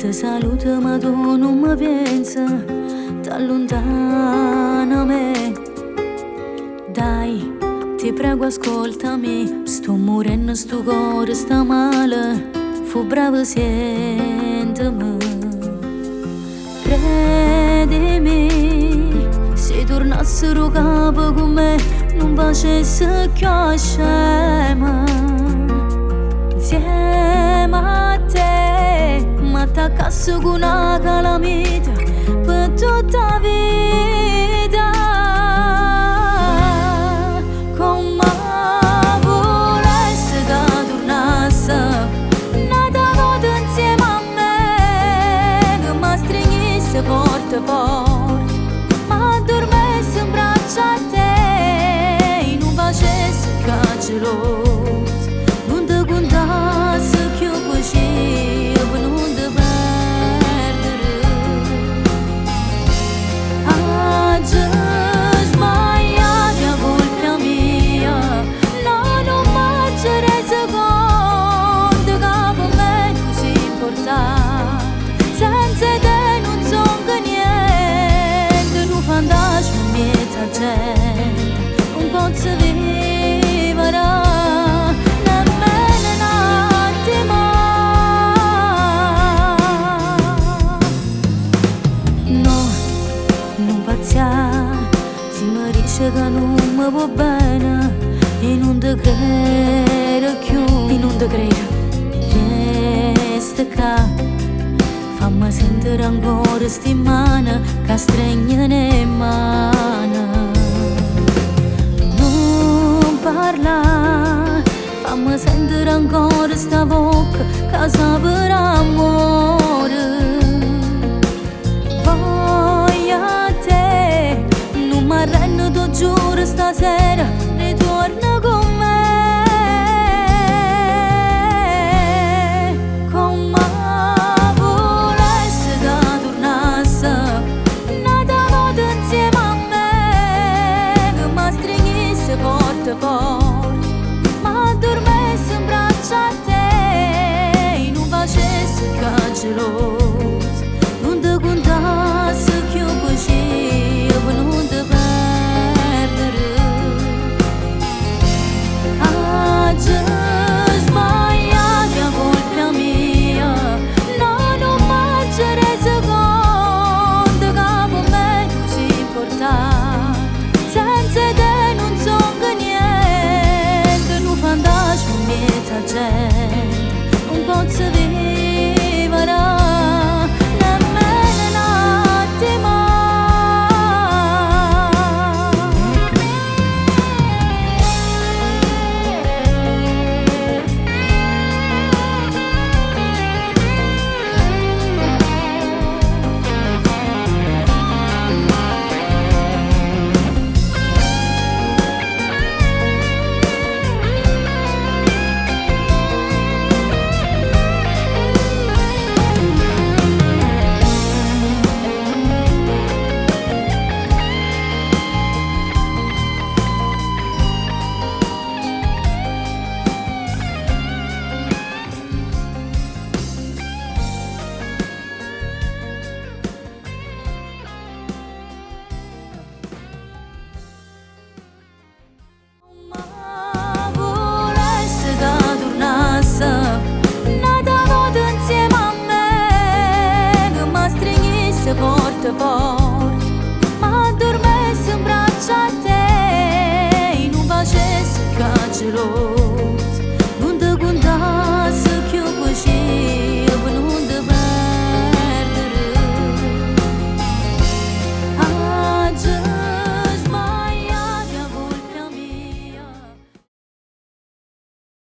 te saluto ma tu non mi pensi, t'allontana me. Dai, ti prego ascoltami, sto morendo, sto cuore sta male, fu bravo sentimi. Credimi, se tornassero capo con me non facesse più scema. Insieme a te mi attaccassi con una calamita per tutta la vita. Come volessi che tornasse un'altra volta insieme a me, che mi stringesse forte forte, ma dormessi in braccio a te, non facessi cancello. Non posso vivere nemmeno un attimo. No, non pazziare, se mi dice che non mi va bene e non ti credo più, e non ti credo. Resta qua, fammi sentire ancora sti mani che stringono in mano. Non parla, fammi sentire ancora sta bocca che sa per amore. Voglio a te, non mi arrendo, ti giuro stasera ritorna con me. Forte, ma dormessi in braccio a te, non facessi cancelloso, non ti contassi più così per non ti perdere. Oggi sbagliati a colpa mia, no, non mi ci resi conto che per me tu sei importante, senza te non so gente, non posso vivere nemmeno un attimo. Forte, forte, ma dormessi in braccio a te, non facessi cancello.